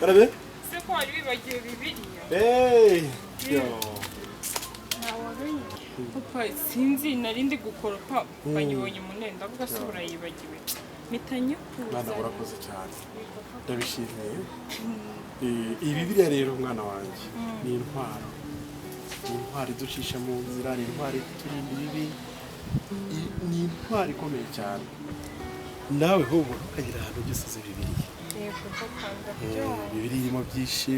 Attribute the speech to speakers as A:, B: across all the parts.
A: Karabe?
B: Se ko wari wibagiwe Bibiliya?
A: Yo.
B: Papa sinzi narindi gukoropa banyibonye munenda ndavuga se urayibagiwe. Mitanye kuza.
A: Mwana urakoze cyane. Ndabishimiye. Bibiliya rero mwana wanjye ni intwaro. Ni intwaro idushisha mu nzira, ni intwaro iturinda ibibi. Ni intwaro ikomeye cyane. Nawe hobo ukagira ahantu byose Bibiliya. Bibiliya irimo byinshi,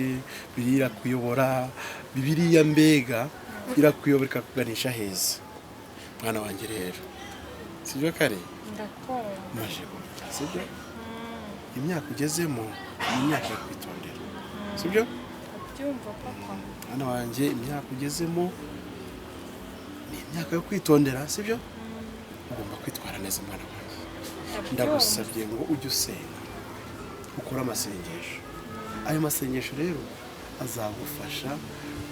A: Bibiliya irakuyobora, Bibiliya mbega irakuyobora ikakuganisha heza. Mwana wanjye rero sibyo kare
B: ndakumva
A: maje gupfa sibyo imyaka ugezemo ni imyaka yo kwitondera sibyo
B: byumva papa
A: mwana wanjye imyaka ugezemo ni imyaka yo kwitondera sibyo ugomba kwitwara neza mwana wanjye ndagusabye ngo ujye usenga ukora amasengesho ayo masengesho rero azagufasha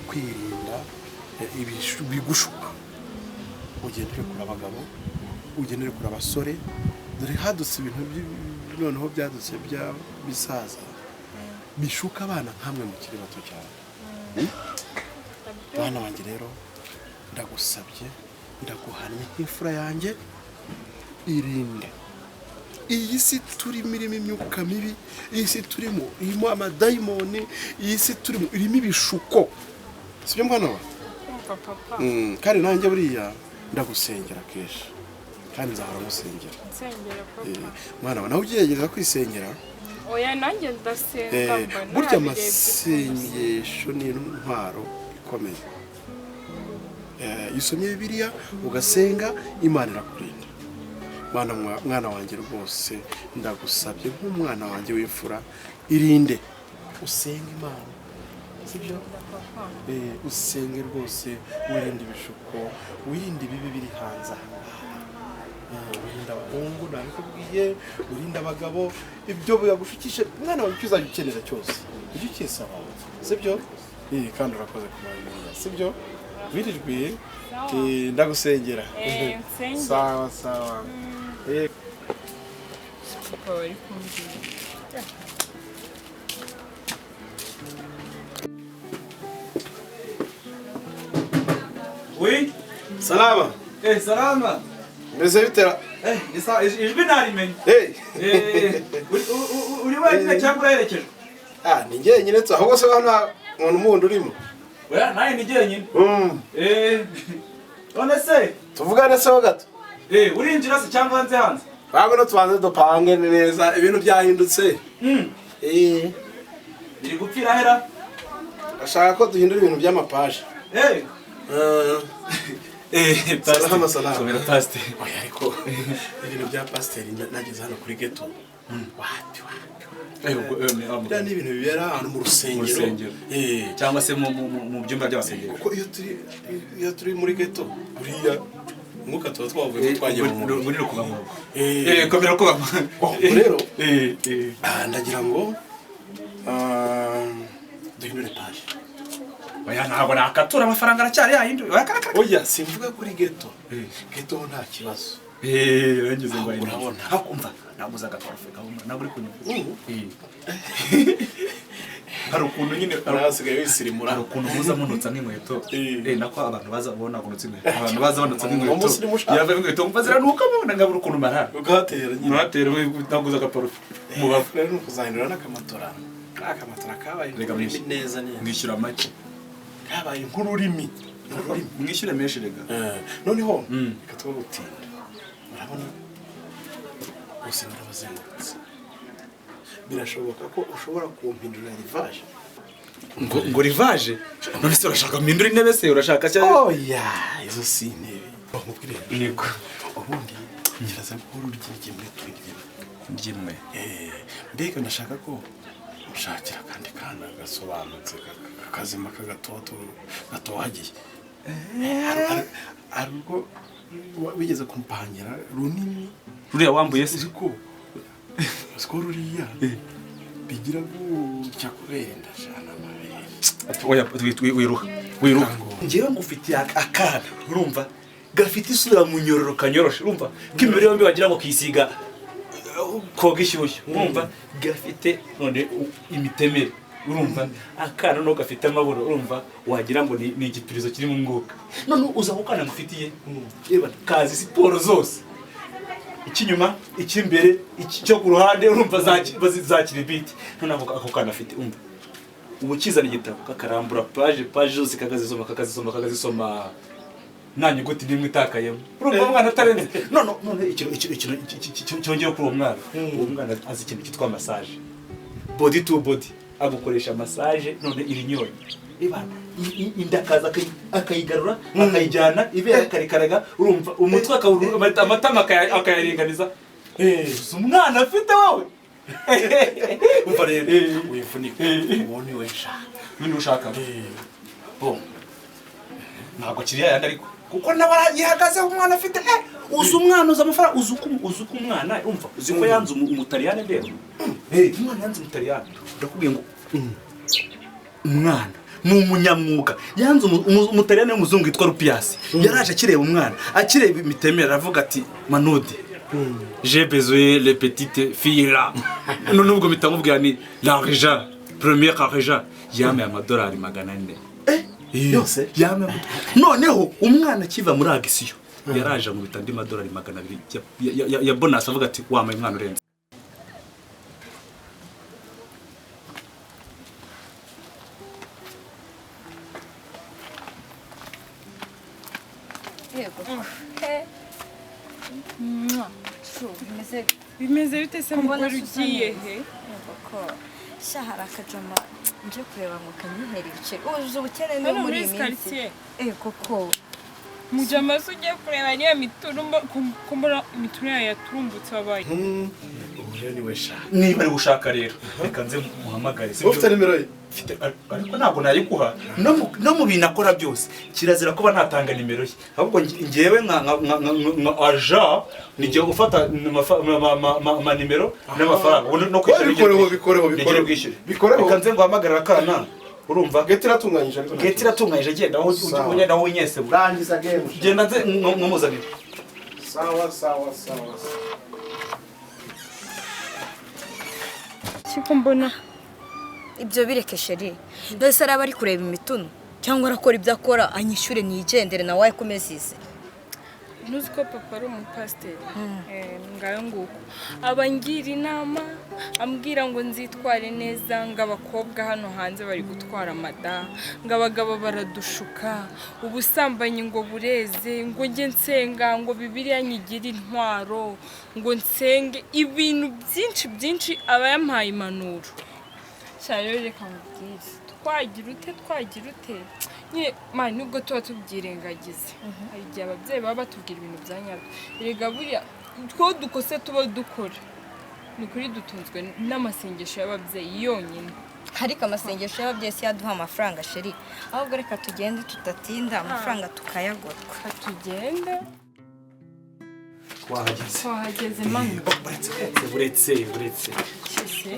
A: kwirinda ibigushuka ugendere kuri abagabo ugendere kuri abasore dore hadutse ibintu noneho byadutse bya bisaza bishuka abana nkamwe mukiri bato cyane bana wanjye rero ndagusabye ndaguhannye nk'imfura yanjye irinde iyi si turimo irimo imyuka mibi iyi si turimo irimo amadayimoni iyi si turimo irimo ibishuko sibyo mwana wa
B: papa
A: kandi nanjye buriya ndagusengera kenshi kandi nzahora musengera
B: nsengera papa
A: mwana wa nawe ugerageza kwisengera
B: oya nanjye ndasenga mbona
A: burya amasengesho ni intwaro ikomeye usomye Bibiliya ugasenga Imana irakurinda mwana wanjye rwose ndagusabye nk'umwana wanjye w'imfura irinde usenga Imana sibyo usenge rwose wirinde ibishuko wirinde ibibi biri hanze wirinda abahungu nabikubwiye wirinda abagabo ibyo biyagushukisha mwana wawe icyo uzajya ukenera cyose ujye ukisaba sibyo kandi urakoze ku Bibiliya sibyo wirirwe ndagusengera sawa sawa
B: papa wari kumbwira
C: Oui.
A: Salama.
C: Salama.
A: Meze bitera.
C: Ijwi narimenye. Uri wenyine cyangwa uraherekeje?
A: Ni njyenyine tu ahubwo se hano umuntu mundi urimo.
C: Oya naye ni njyenyine. None se
A: tuvugane se ho gato.
C: Urinjira se cyangwa hanze hanze?
A: Bamwe no tubanze dupange neza ibintu byahindutse.
C: Biri gupfira hera?
A: Ashaka ko duhindura ibintu by'amapaje.
C: Salama
A: salama.
C: Komera pastor.
A: Oya ariko ibintu bya pastor nageze hano kuri ghetto. Wapi. Ni ibintu bibera ahantu mu rusengero.
C: Cyangwa se mu byumba by'abasengero.
A: Kuko iyo turi muri ghetto buriya umwuka tuba twavuye twagiye mu muntu
C: buri kuva mu rugo. Komera kuba.
A: Rero ndagira ngo duhindure page.
C: Oya ntabwo nakatura amafaranga aracyari yahindura.
A: Oya simvuga kuri ghetto. Ghetto nta kibazo.
C: Yarangize ngo
A: urabona.
C: Hakumva namuza gatwara Afrika naburi kunyumva. Hari ukuntu nyine
A: arasigaye wisirimura.
C: Hari ukuntu muza munutsa nk'inkweto. Nako abantu baza bonana kunutsa inkweto. Abantu baza banutsa nk'inkweto. Yava inkweto mfazira nuko mubona ngabura ukuntu marara.
A: Ugatera nyine.
C: Natera we naguza gaparufe. Mubavu.
A: Rero kuzahindura n'akamatora. Akamatora kabaye neza neza.
C: Ngishyura make.
A: Kabaye nk'ururimi.
C: Mwishyure menshi rega.
A: Noneho reka tuba gutinda. Urabona bose barabazengurutse. Birashoboka ko ushobora kumpindura rivage.
C: Ngo rivage? None se urashaka mpindura intebe se urashaka cyane?
A: Oya, izo si intebe. Bamubwire.
C: Yego.
A: Ubundi ngiraza ko urugirye muri twirye.
C: Ndimwe.
A: Mbega ndashaka ko ushakira kandi kana gasobanutse kazima kagatoto gatohagiye. Ariko wigeze kumpangira runini
C: ruriya wambuye se
A: ko ruriya bigira gutya kubera ndashana amabere.
C: Oya wiruha ngewe ngufitiye akana urumva gafite isura mu nyororo kanyoroshe urumva k'imibiri yombi wagira ngo kisiga koga ishyushyu urumva gafite none imitemere urumva akana no gafite amaburo urumva wagira ngo ni igipirizo kiri mu mwuka none uza gukana ngufitiye reba kazi siporo zose ikinyuma ikimbere icyo ku ruhande urumva zakira biti none ako kana afite umva ubu kizana igitabo kakarambura page zose kakazisoma nta nyuguti nimwe itakayemo urumva umwana atarenze none ikintu cyongeye kuri uwo mwana azi ikintu cyitwa massage body to body agukoresha massage none irinyoni indakaza akayigarura akayijyana ibera karikaraga urumva umutwe akawurura amatama akayaringaniza umwana afite wowe umva rero wifunika ubone wesha nini ushaka bon ntabwo kiriya yandi ariko kuko nawe yihagazeho umwana afite uzi umwana uzi amafaranga uzi uko umwana umva uzi ko yanze umutaliyani rero umwana yanze umutaliyani ndakubwiye ngo umwana ni umunyamwuga yanze umutaliyani w'umuzungu witwa Rupias yaraje akireba umwana akireba imitemere aravuga ati Manudi j'ai besoin les petites filles là none ubwo mitamubwira ni l'argent premier argent yame amadolari 400 yose yame noneho umwana kiva muri agisiyo yaraje mu bitandi madolari 200 ya bonus avuga ati wamaye umwana urenze
B: bimeze bite se mukora ugiye he
D: shahara akajama nje kureba ngo kanyihera ibiceri uzi ubukene no muri iyi minsi koko
B: mujama se ugiye kureba niyo miturumba kumbura imiturire yaturumbutse wabaye
C: rero niwe sha niba ari gushaka rero reka nze muhamagare
A: ufite nimero ye
C: ariko ntabwo nayikuha no mu bintu akora byose kirazira kuba natanga nimero ye ahubwo ngewe nka aja nigiye gufata nimero n'amafaranga no
A: bikoreho
C: reka nze nguhamagarira akana urumva
A: geti iratunganyije ariko
C: geti iratunganyije genda aho ugenda aho winyese
A: rangiza game
C: genda nze nkumuzanire
A: sawa
B: kiko mbona
D: ibyo bireke sheri ndose araba ari kureba imitunu cyangwa arakora ibyo akora anyishure nigendere nawe akomezise
B: nuzi ko papa ari umupasiteri ngayo nguko abangira inama ambwira ngo nzitware neza ngo abakobwa hano hanze bari gutwara amada ngo abagabo baradushuka ubusambanyi ngo bureze ngo njye nsenga ngo Bibiliya nyigira intwaro ngo nsenge ibintu byinshi aba yampaye impanuro cyane reka mubwire twagira ute nye mani nubwo tuba tubyirengagize hari igihe ababyeyi baba batubwira ibintu bya nyabyo erega buriya two dukose tuba dukora ni kuri dutunzwe n'amasengesho y'ababyeyi yonyine
D: ariko amasengesho y'ababyeyi si yaduha amafaranga sheri ahubwo reka tugende tudatinda amafaranga tukayagotwa
B: tugende twahageze mani
C: buretse
B: kise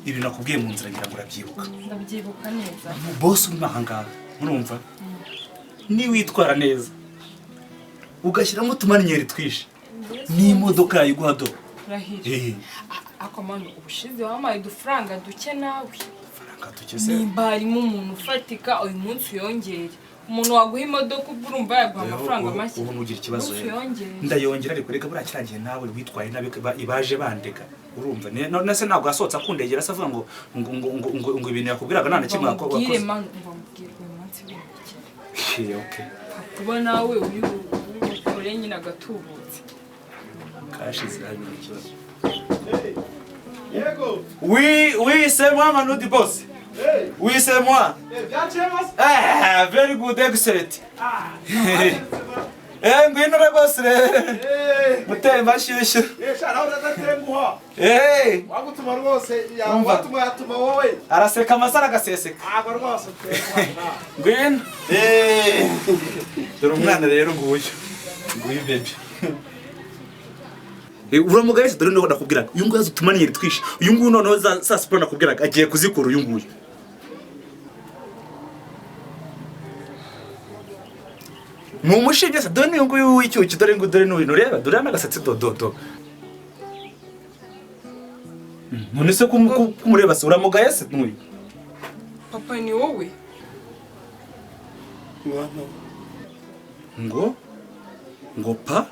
C: ibi nakubwiye mu nzira ngira ngo urabyibuka
B: ndabyibuka neza
C: boss uri ahangaha urumva ni witwara neza ugashyiramo utumanyeri twishe n'imodoka yayiguha do
B: rahire akomano ubushize wamaye udufaranga duke nawe
C: faranga tukese
B: nimba harimo umuntu ufatika uyu munsi uyongere umuntu waguha imodoka urumva yaguha amafaranga make
C: ubu mugira ikibazo ndayongera ariko reka buriya kirangiye nawe witwaye nabi ibaje bandega urumva nase ntabwo yasohotse akundegera se avuga ngo ibintu yakubwiraga nta na kimwe akora
B: mbwire man mbwire uyu munsi bindikira
C: okay
B: kuba nawe uri bukore nyine agatubutse
C: kashize hari ikibazo
A: yego
C: oui c'est moi Manudi boss oui c'est moi very good excellent ngwino rwose mutemba shyushyu
A: shara urazatenguha wagutuma rwose yatuma wowe
C: araseka amasara agaseseka
A: aba rwose
C: ngwino dore umwana rero nguyu baby uramugaye dore niho nakubwiraga uyu nguyu azutumaniye twishe uyu nguyu noneho za siporo nakubwiraga agiye kuzikura uyu nguyu mu mushinge se dore uyu nguyu w'icyuki dore ngo dore n'uyu ureba dore n'agasatsi dododo none se kumureba se uramugaye se n'uyu
B: papa ni wowe
A: mwana
C: ngo pa